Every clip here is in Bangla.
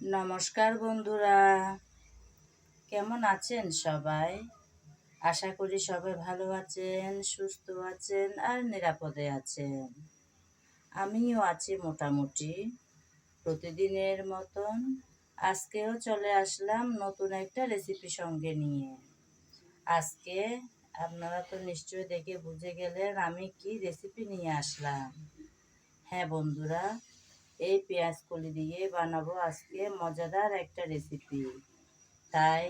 নমস্কার বন্ধুরা, কেমন আছেন সবাই? আশা করি সবাই ভালো আছেন, সুস্থ আছেন আর নিরাপদে আছেন। আমিও আছি মোটামুটি। প্রতিদিনের মতন আজকেও চলে আসলাম নতুন একটা রেসিপি সঙ্গে নিয়ে। আজকে আপনারা তো নিশ্চয়ই দেখে বুঝে গেলেন আমি কি রেসিপি নিয়ে আসলাম। হ্যাঁ বন্ধুরা, এই পেঁয়াজ কলি দিয়ে বানাবো আজকে মজাদার একটা রেসিপি। তাই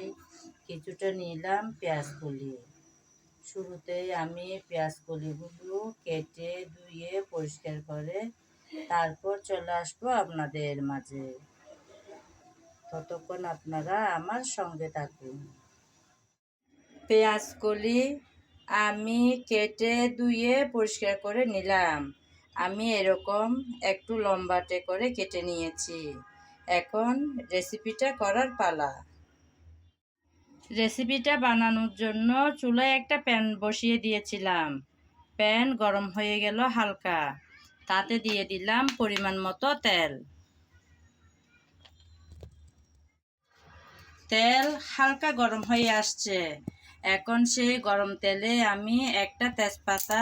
কিছুটা নিলাম পেঁয়াজ কলি। শুরুতেই আমি পেঁয়াজ কলিগুলো কেটে ধুয়ে পরিষ্কার করে তারপর চলে আসবো আপনাদের মাঝে। ততক্ষণ আপনারা আমার সঙ্গে থাকুন। পেঁয়াজ কলি আমি কেটে ধুয়ে পরিষ্কার করে নিলাম। আমি এরকম একটু লম্বাটে করে কেটে নিয়েছি। এখন রেসিপিটা করার পালা। রেসিপিটা বানানোর জন্য চুলায় একটা প্যান বসিয়ে দিয়েছিলাম। প্যান গরম হয়ে গেল হালকা, তাতে দিয়ে দিলাম পরিমাণ মতো তেল। তেল হালকা গরম হয়ে আসছে। এখন সেই গরম তেলে আমি একটা তেজপাতা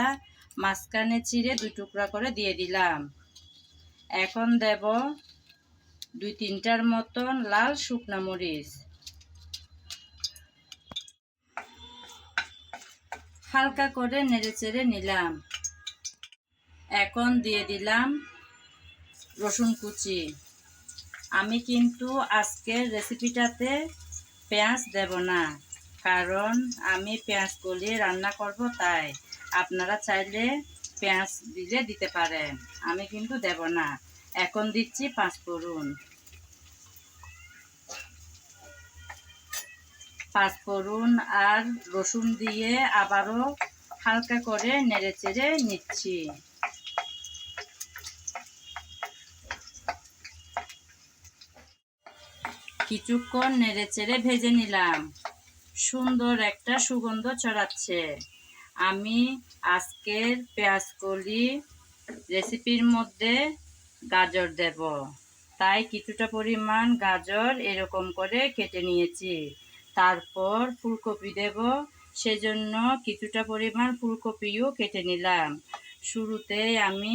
মাঝখানে চিড়ে 2 টুকরা করে দিয়ে দিলাম। এখন দেব 2-3টার মতন লাল শুকনা মরিচ। হালকা করে নেড়েচেড়ে নিলাম। এখন দিয়ে দিলাম রসুন কুচি। আমি কিন্তু আজকের রেসিপিটাতে পেঁয়াজ দেব না, কারণ আমি পেঁয়াজ কলি রান্না করব, তাই আপনারা চাইলে পেঁয়াজ দিলে দিতে পারেন, আমি কিন্তু দেব না। এখন দিচ্ছি 5 ফোড়ন। 5 ফোড়ন আর রসুন দিয়ে আবারও হালকা করে নেড়েচেড়ে নিচ্ছি। কিছুক্ষণ নেড়েচেড়ে ভেজে নিলাম। সুন্দর একটা সুগন্ধ ছড়াচ্ছে। আমি আজকের পেঁয়াজ কলি রেসিপির মধ্যে গাজর দেব, তাই কিছুটা পরিমাণ গাজর এরকম করে কেটে নিয়েছি। তারপর ফুলকপি দেব, সেজন্য কিছুটা পরিমাণ ফুলকপিও কেটে নিলাম। শুরুতে আমি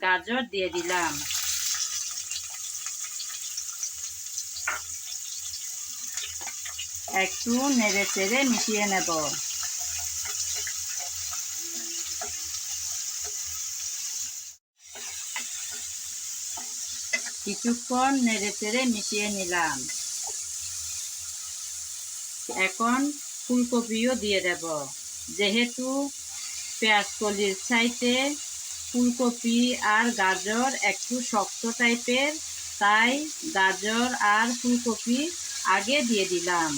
গাজর দিয়ে দিলাম। একটু নেড়েচেড়ে মিশিয়ে নেব। কিছুক্ষণ নেড়েচেড়ে মিশিয়ে নিলাম। এখন ফুলকপিও দিয়ে দেব। যেহেতু পেঁয়াজ কলির চাইতে ফুলকপি আর গাজর একটু শক্ত টাইপের, তাই গাজর আর ফুলকপি আগে দিয়ে দিলাম।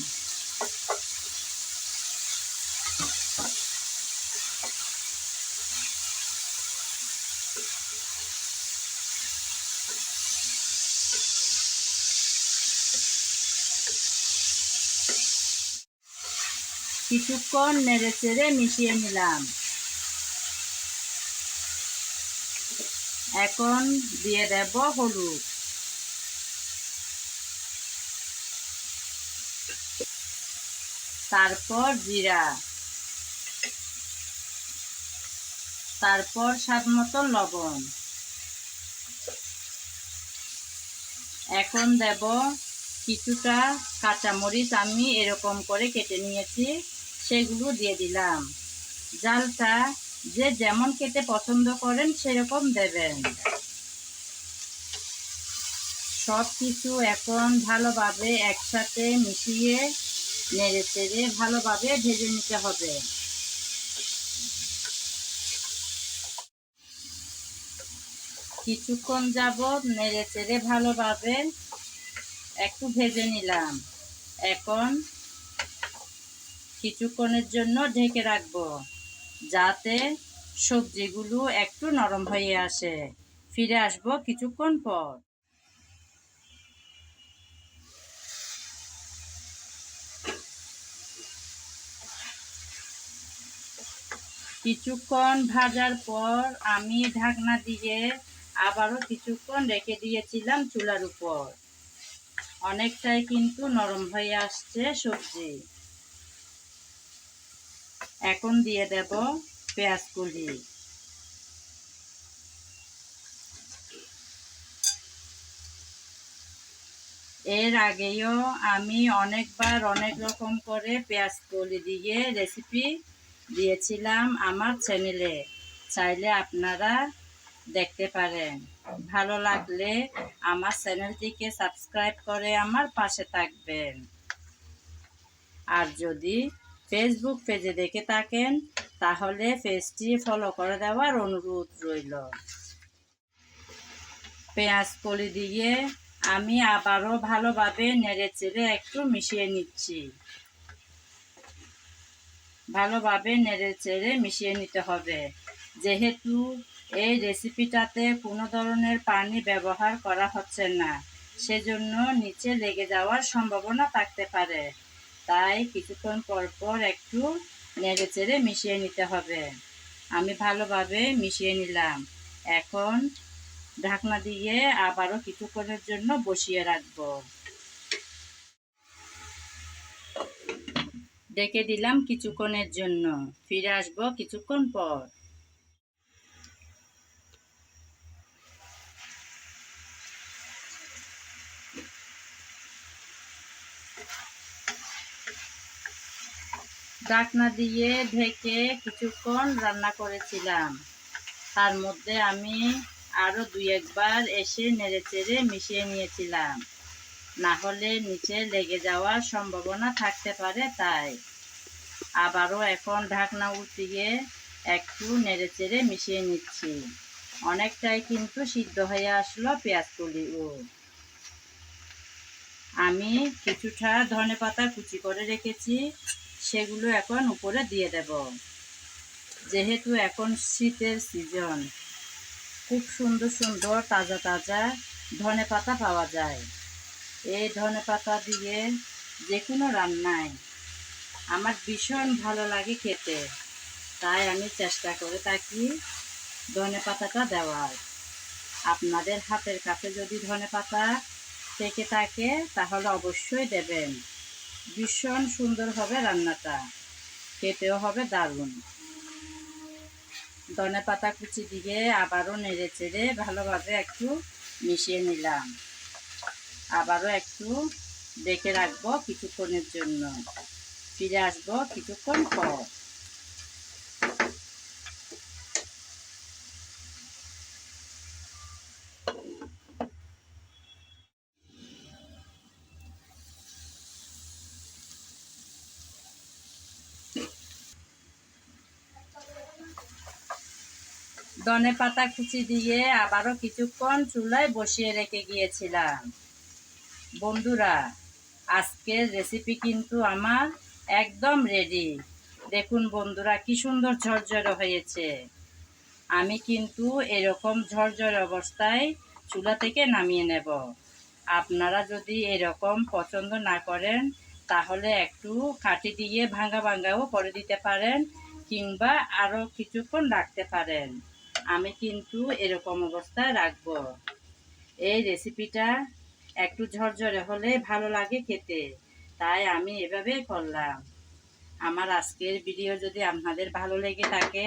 কিছুক্ষণ নেড়েচেড়ে মিশিয়ে নিলাম। এখন দিয়ে দেব হলুদ। তারপর জিরা। তারপর স্বাদ মতো লবণ। এখন দেব কিছুটা কাঁচামরিচ, আমি এরকম করে কেটে নিয়েছি, সেগুলো দিয়ে দিলাম। জালটা যে যেমন খেতে পছন্দ করেন সেরকম দেবেন। সব কিছু এখন ভালোভাবে একসাথে মিশিয়ে নেড়েচেড়ে ভালোভাবে ভেজে নিতে হবে। কিছুক্ষণ যাবত নেড়েচেড়ে ভালোভাবে একটু ভেজে নিলাম। এখন কিছুক্ষণের জন্য ঢেকে রাখবো, যাতে সবজিগুলো একটু নরম হয়ে আসে। ফিরে আসবো কিছুক্ষণ পর। কিছুক্ষণ ভাজার পর আমি ঢাকনা দিয়ে আবারও কিছুক্ষণ রেখে দিয়েছিলাম চুলার উপর। অনেকটাই কিন্তু নরম হয়ে আসছে সবজি। এখন দিয়ে দেব পেঁয়াজ কুচি। এর আগেও আমি অনেকবার অনেক রকম করে পেঁয়াজ কলি দিয়ে রেসিপি দিয়েছিলাম আমার চ্যানেলে, চাইলে আপনারা দেখতে পারেন। ভালো লাগলে আমার চ্যানেলটিকে সাবস্ক্রাইব করে আমার পাশে থাকবেন। আর যদি ফেসবুক পেজে দেখে থাকেন তাহলে পেজটি ফলো করে দেওয়ার অনুরোধ রইল। পেঁয়াজ কলি দিয়ে আমি আবারও ভালোভাবে নেড়েচেড়ে একটু মিশিয়ে নিচ্ছি। ভালোভাবে নেড়েচেড়ে মিশিয়ে নিতে হবে, যেহেতু এই রেসিপিটাতে কোনো ধরনের পানি ব্যবহার করা হচ্ছে না, সেজন্য নিচে লেগে যাওয়ার সম্ভাবনা থাকতে পারে। তাই কিছুক্ষণ পর পর একটু নেড়েচেড়ে মিশিয়ে নিতে হবে। আমি ভালোভাবে মিশিয়ে নিলাম। এখন ঢাকনা দিয়ে আবারও কিছুক্ষণের জন্য বসিয়ে রাখবো। ডেকে দিলাম কিছুক্ষণের জন্য, ফিরে আসবো কিছুক্ষণ পর। ঢাকনা দিয়ে ঢেকে কিছুক্ষণ রান্না করেছিলাম। তার মধ্যে আমি আরও ২-১ বার এসে নেড়েচেড়ে মিশিয়ে নিয়েছিলাম, না হলে নিচে লেগে যাওয়ার সম্ভাবনা থাকতে পারে। তাই আবারও এখন ঢাকনা উঠিয়ে একটু নেড়েচেড়ে মিশিয়ে নিচ্ছি। অনেকটাই কিন্তু সিদ্ধ হয়ে আসলো পেঁয়াজকলিও। আমি কিছুটা ধনেপাতা কুচি করে রেখেছি, সেগুলো এখন উপরে দিয়ে দেব। যেহেতু এখন শীতের সিজন, খুব সুন্দর সুন্দর তাজা তাজা ধনেপাতা পাওয়া যায়। এই ধনেপাতা দিয়ে যে কোনো রান্নায় আমার ভীষণ ভালো লাগে খেতে, তাই আমি চেষ্টা করে থাকি ধনেপাতাটা দেওয়ার। আপনাদের হাতের কাছে যদি ধনেপাতা থেকে থাকে তাহলে অবশ্যই দেবেন। ভীষণ সুন্দর হবে রান্নাটা, খেতেও হবে দারুণ। ধনেপাতা কুচি দিয়ে আবারও নেড়েচেড়ে ভালোভাবে একটু মিশিয়ে নিলাম। আবারও একটু ডেকে রাখবো কিছুক্ষণের জন্য, ফিরে আসবো কিছুক্ষণ পর। ধনেপাতা কুচি দিয়ে আবারও কিছুক্ষণ চুলায় বসিয়ে রেখে গিয়েছিলাম। বন্ধুরা, আজকের রেসিপি কিন্তু আমার একদম রেডি। দেখুন বন্ধুরা, কি সুন্দর ঝরঝরে হয়েছে। আমি কিন্তু এরকম ঝরঝরে অবস্থায় চুলা থেকে নামিয়ে নেব। আপনারা যদি এরকম পছন্দ না করেন তাহলে একটু কাঠি দিয়ে ভাঙা ভাঙাও করে দিতে পারেন, কিংবা আরও কিছুক্ষণ রাখতে পারেন। আমি কিন্তু এরকম অবস্থায় রাখবো। এই রেসিপিটা একটু ঝরঝরে হলে ভালো লাগে খেতে, তাই আমি এভাবেই করলাম। আমার আজকের ভিডিও যদি আপনাদের ভালো লেগে থাকে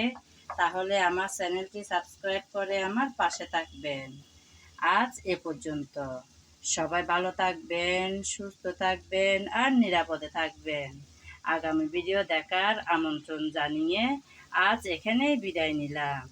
তাহলে আমার চ্যানেলটি সাবস্ক্রাইব করে আমার পাশে থাকবেন। আজ এ পর্যন্ত। সবাই ভালো থাকবেন, সুস্থ থাকবেন আর নিরাপদে থাকবেন। আগামী ভিডিও দেখার আমন্ত্রণ জানিয়ে আজ এখানেই বিদায় নিলাম।